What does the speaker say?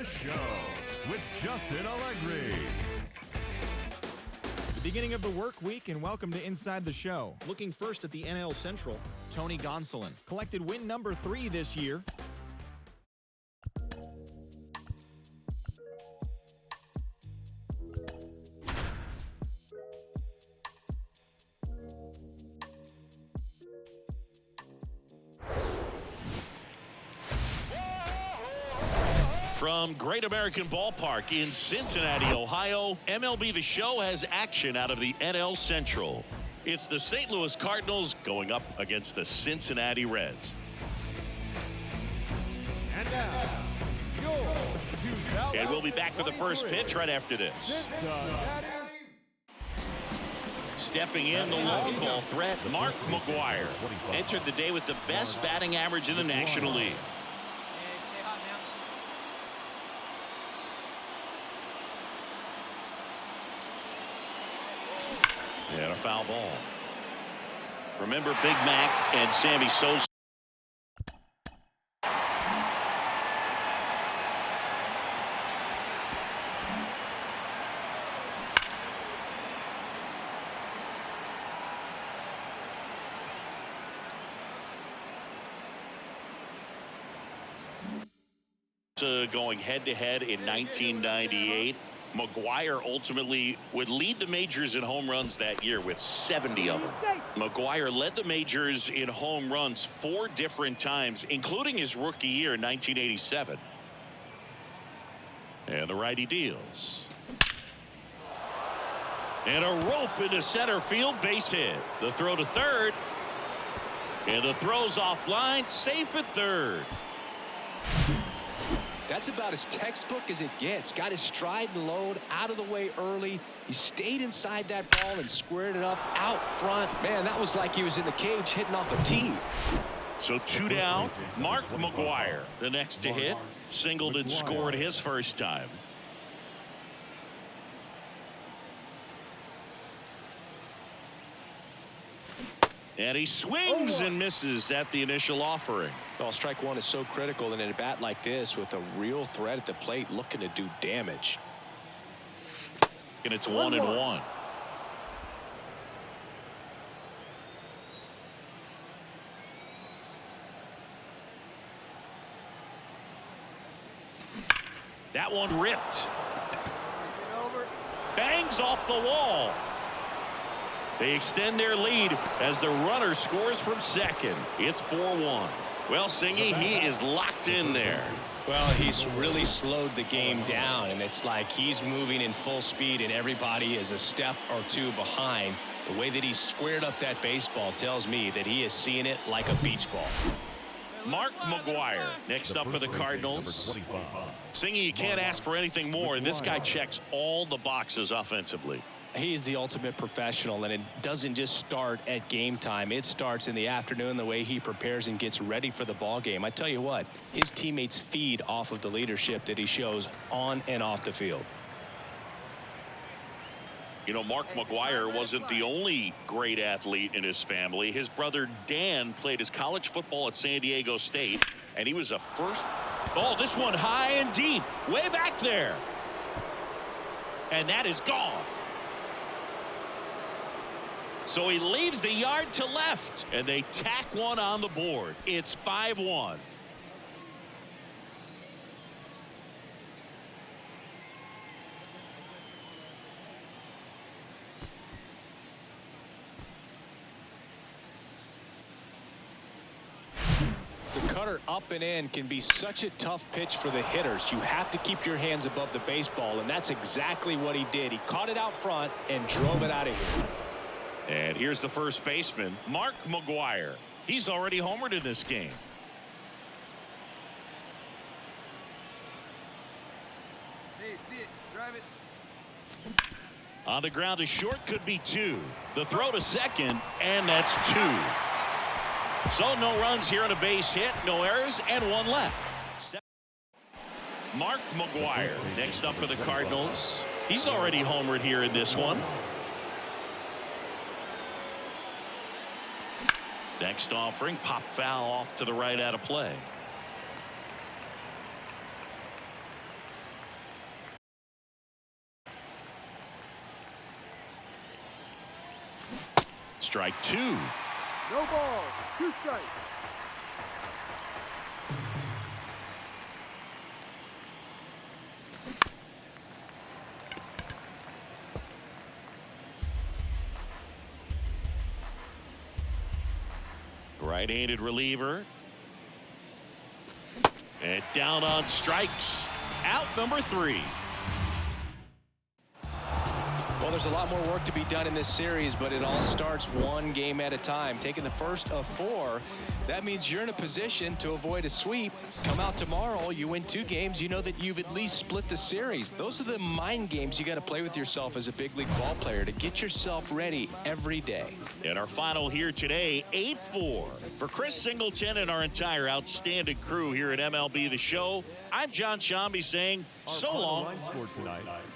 the Show with Justin Allegri. The beginning of the work week, and welcome to Inside the Show. Looking first at the NL Central, Tony Gonsolin collected win number 3 this year. From Great American Ballpark in Cincinnati, Ohio, MLB The Show has action out of the NL Central. It's the St. Louis Cardinals going up against the Cincinnati Reds. And now, your 2023 And we'll be back with the first pitch right after this. Stepping in, the long ball threat, Mark McGwire entered the day with the best batting average in the National League. And a foul ball. Remember Big Mac and Sammy Sosa. Going head-to-head in 1998. McGwire ultimately would lead the majors in home runs that year with 70 of them. McGwire led the majors in home runs 4 different times, including his rookie year in 1987. And the righty deals. And a rope into center field, base hit. The throw to third. And the throw's offline, safe at third. That's about as textbook as it gets. Got his stride and load out of the way early. He stayed inside that ball and squared it up out front. Man, that was like he was in the cage hitting off a tee. So 2 down. Mark McGwire, the next to hit. Singled and scored his first time. And he swings and misses at the initial offering. Well, strike one is so critical in a bat like this with a real threat at the plate looking to do damage. And it's 1-1. That one ripped. Bangs off the wall. They extend their lead as the runner scores from second. It's 4-1. Well, Singy, he is locked in there. Well, he's really slowed the game down, and it's like he's moving in full speed, and everybody is a step or two behind. The way that he squared up that baseball tells me that he is seeing it like a beach ball. Mark McGwire next up for the Cardinals. Singy, you can't ask for anything more. This guy checks all the boxes offensively. He's the ultimate professional, and it doesn't just start at game time. It starts in the afternoon, the way he prepares and gets ready for the ball game. I tell you what, his teammates feed off of the leadership that he shows on and off the field. You know, Mark McGwire wasn't the only great athlete in his family. His brother Dan played his college football at San Diego State, and he was a first. Oh, this one high and deep, way back there. And that is gone. So he leaves the yard to left, and they tack one on the board. It's 5-1. The cutter up and in can be such a tough pitch for the hitters. You have to keep your hands above the baseball, and that's exactly what he did. He caught it out front and drove it out of here. And here's the first baseman, Mark McGwire. He's already homered in this game. Hey, see it, drive it. On the ground to short, could be 2. The throw to second, and that's 2. So no runs here on a base hit, no errors, and 1 left. Mark McGwire next up for the Cardinals. He's already homered here in this one. Next offering, pop foul off to the right out of play. strike two. No ball. 2 strikes. Right-handed reliever. And down on strikes. Out number 3. Well, there's a lot more work to be done in this series, but it all starts one game at a time. Taking the first of 4, that means you're in a position to avoid a sweep. Come out tomorrow, you win 2 games, you know that you've at least split the series. Those are the mind games you got to play with yourself as a big league ball player to get yourself ready every day. And our final here today, 8-4. For Chris Singleton and our entire outstanding crew here at MLB The Show, I'm John Shambi saying so long. Line score tonight.